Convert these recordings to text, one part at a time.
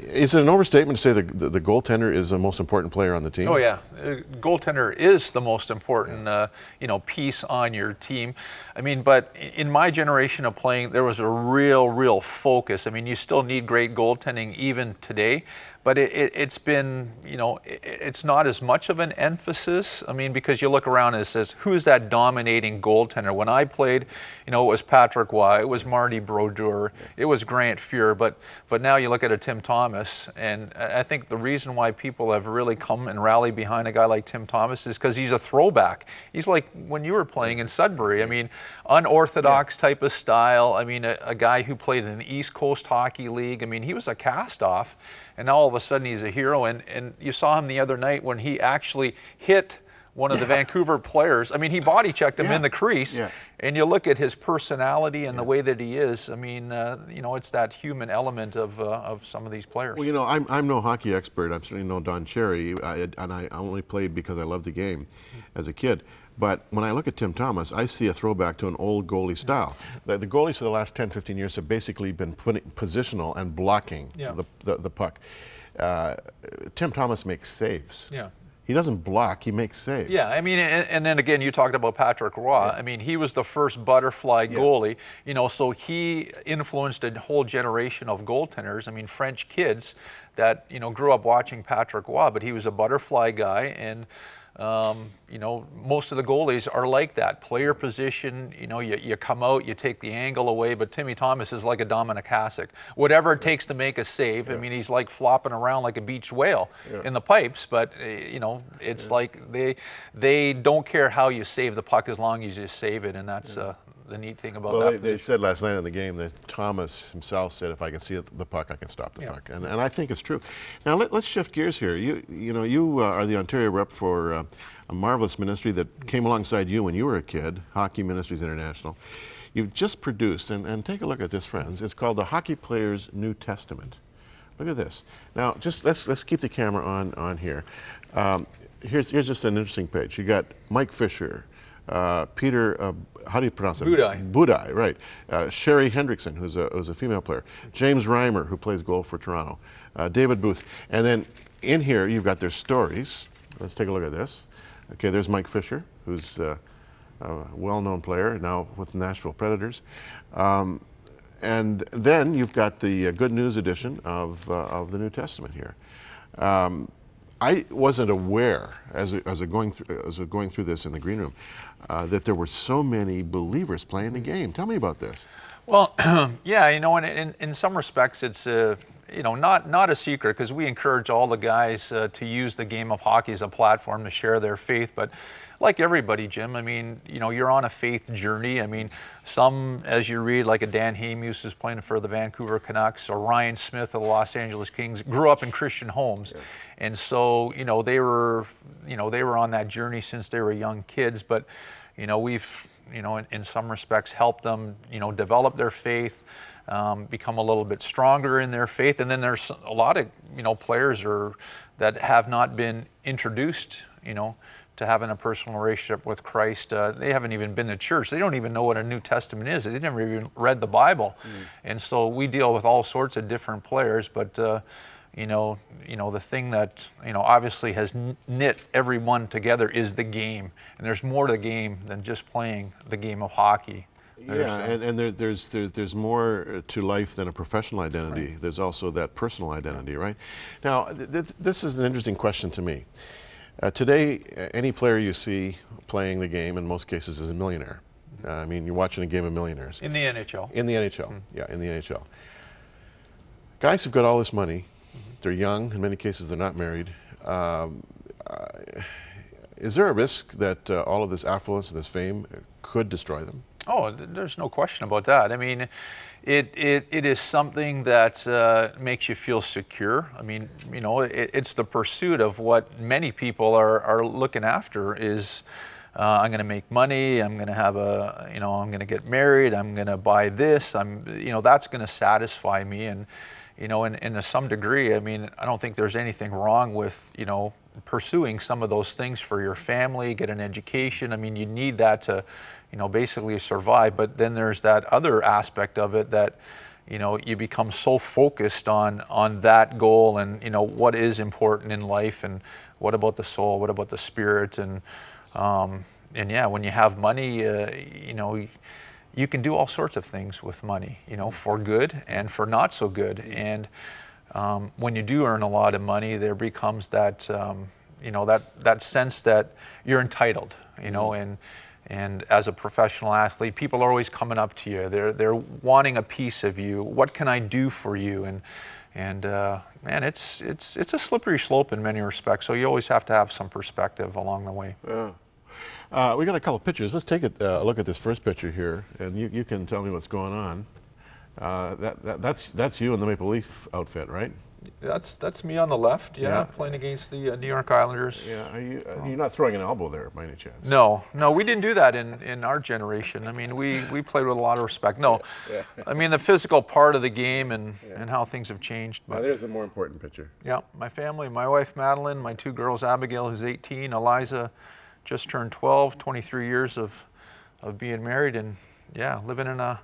Is it an overstatement to say the goaltender is the most important player on the team? Oh yeah, goaltender is the most important piece on your team. I mean, but in my generation of playing, there was a real focus. I mean, you still need great goaltending even today, but it's been, it's not as much of an emphasis. I mean, because you look around and it says, who's that dominating goaltender? When I played, it was Patrick Waugh, it was Marty Brodeur, it was Grant Fuhr, but now you look at a Tim Thomas, and I think the reason why people have really come and rallied behind a guy like Tim Thomas is because he's a throwback. He's like when you were playing in Sudbury. I mean, unorthodox type of style. I mean, a guy who played in the East Coast Hockey League. I mean, he was a cast-off, and now all of a sudden he's a hero. And you saw him the other night when he actually hit one of the Vancouver players. I mean, he body checked him in the crease, and you look at his personality and the way that he is. I mean, it's that human element of some of these players. Well, I'm no hockey expert. I'm certainly no Don Cherry, and I only played because I loved the game as a kid. But when I look at Tim Thomas, I see a throwback to an old goalie style. The goalies for the last 10, 15 years have basically been putting positional and blocking the puck. Tim Thomas makes saves. Yeah. He doesn't block, he makes saves. Yeah, I mean, and then again, you talked about Patrick Roy. I mean, he was the first butterfly goalie, so he influenced a whole generation of goaltenders. I mean, French kids that, grew up watching Patrick Roy, but he was a butterfly guy, and most of the goalies are like that. Player position, you come out, you take the angle away, but Timmy Thomas is like a Dominic Hasek. Whatever it takes to make a save, I mean, he's like flopping around like a beached whale in the pipes, but, it's like they don't care how you save the puck as long as you save it, and that's the neat thing about that. They said last night in the game that Thomas himself said, if I can see the puck, I can stop the puck. And I think it's true. Now, let's shift gears here. You are the Ontario rep for a marvelous ministry that came alongside you when you were a kid, Hockey Ministries International. You've just produced, and take a look at this, friends. It's called the Hockey Player's New Testament. Look at this. Now, just let's keep the camera on here. Here's just an interesting page. You got Mike Fisher, Peter, how do you pronounce it? Budai, right. Sherry Hendrickson, who's a female player. James Reimer, who plays goal for Toronto. David Booth. And then in here, you've got their stories. Let's take a look at this. Okay, there's Mike Fisher, who's a well-known player, now with the Nashville Predators. And then you've got the Good News edition of the New Testament here. I wasn't aware, as going through this in the green room, that there were so many believers playing the game. Tell me about this. Well, yeah, and in some respects, it's not a secret, because we encourage all the guys to use the game of hockey as a platform to share their faith. But like everybody, Jim, I mean, you're on a faith journey. I mean, some, as you read, like a Dan Hamius who's playing for the Vancouver Canucks, or Ryan Smith of the Los Angeles Kings, grew up in Christian homes. Yeah. And so, they were on that journey since they were young kids. But, we've, in some respects helped them, develop their faith, become a little bit stronger in their faith. And then there's a lot of, players that have not been introduced, to having a personal relationship with Christ. They haven't even been to church. They don't even know what a New Testament is. They never even read the Bible. And so we deal with all sorts of different players, but the thing that obviously has knit everyone together is the game. And there's more to the game than just playing the game of hockey. And there's more to life than a professional identity. Right. There's also that personal identity, right? Now, this is an interesting question to me. Today, any player you see playing the game, in most cases, is a millionaire. I mean, you're watching a game of millionaires. In the NHL. In the NHL, yeah, in the NHL. Guys who've got all this money, they're young, in many cases they're not married. Is there a risk that all of this affluence and this fame could destroy them? Oh, there's no question about that. I mean, it is something that makes you feel secure. I mean, it's the pursuit of what many people are looking after is, I'm going to make money, I'm going to have I'm going to get married, I'm going to buy this, that's going to satisfy me. And, and to some degree, I mean, I don't think there's anything wrong with, pursuing some of those things for your family, get an education. I mean, you need that to, basically survive. But then there's that other aspect of it that, you become so focused on that goal and, what is important in life and what about the soul, what about the spirit, and yeah, when you have money, you can do all sorts of things with money, for good and for not so good. And when you do earn a lot of money, there becomes that, that sense that you're entitled, and as a professional athlete, people are always coming up to you. They're wanting a piece of you. What can I do for you? And man, it's a slippery slope in many respects. So you always have to have some perspective along the way. We got a couple pictures. Let's take a look at this first picture here, and you can tell me what's going on. That's you in the Maple Leaf outfit, right? That's me on the left, yeah. Playing against the New York Islanders. Yeah, you're not throwing an elbow there by any chance? No, we didn't do that in our generation. I mean, we played with a lot of respect. No, I mean the physical part of the game and how things have changed. But there's a more important picture. Yeah, my family, my wife Madeline, my two girls Abigail, who's 18, Eliza, just turned 12, 23 years of being married, and living in a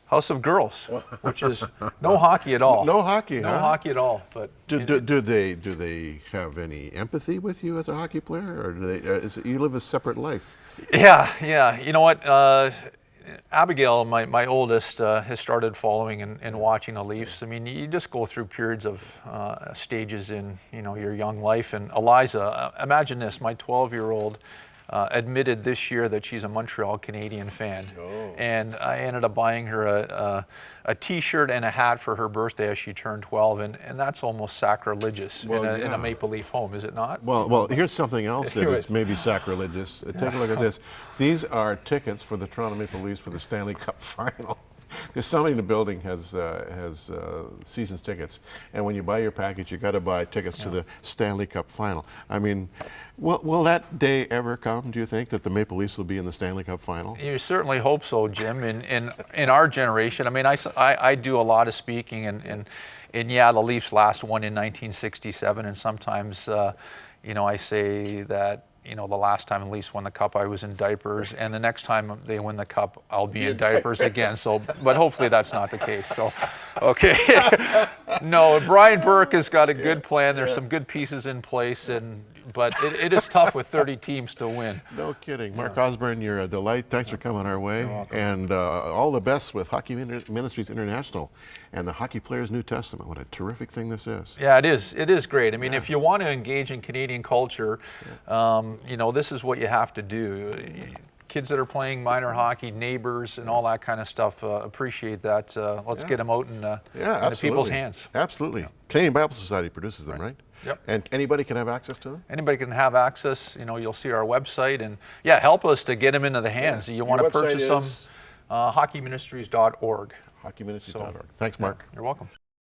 house of girls, which is no hockey at all. No hockey, no hockey at all. But do they have any empathy with you as a hockey player, or do they? You live a separate life? Yeah. You know what? Abigail, my oldest, has started following and watching the Leafs. I mean, you just go through periods of stages in your young life. And Eliza, imagine this: my 12-year-old. Admitted this year that she's a Montreal Canadian fan, and I ended up buying her a T-shirt and a hat for her birthday as she turned 12, and that's almost sacrilegious in a Maple Leaf home, is it not? Well, here's something else that is maybe sacrilegious. Take a look at this. These are tickets for the Toronto Maple Leafs for the Stanley Cup Final. There's somebody in the building has season's tickets, and when you buy your package, you got to buy tickets to the Stanley Cup Final. I mean, will that day ever come? Do you think that the Maple Leafs will be in the Stanley Cup Final? You certainly hope so, Jim. In our generation, I mean, I do a lot of speaking, and the Leafs last won in 1967, and sometimes I say that. The last time the Leafs won the Cup, I was in diapers, and the next time they win the Cup, I'll be in diapers again. So, but hopefully that's not the case. So, okay. No, Brian Burke has got a good plan. There's some good pieces in place, but it is tough with 30 teams to win. No kidding. Mark Osborne, you're a delight. Thanks for coming our way. And all the best with Hockey Ministries International and the Hockey Players New Testament. What a terrific thing this is. Yeah, it is. It is great. I mean, if you want to engage in Canadian culture, this is what you have to do. Kids that are playing minor hockey, neighbors, and all that kind of stuff appreciate that. Let's get them out in people's hands. Absolutely. Yeah. Canadian Bible Society produces them, right? Yep. And anybody can have access to them? Anybody can have access. You'll see our website, and help us to get them into the hands. You want to purchase them, hockeyministries.org. Hockeyministries.org. Thanks, Mark. You're welcome.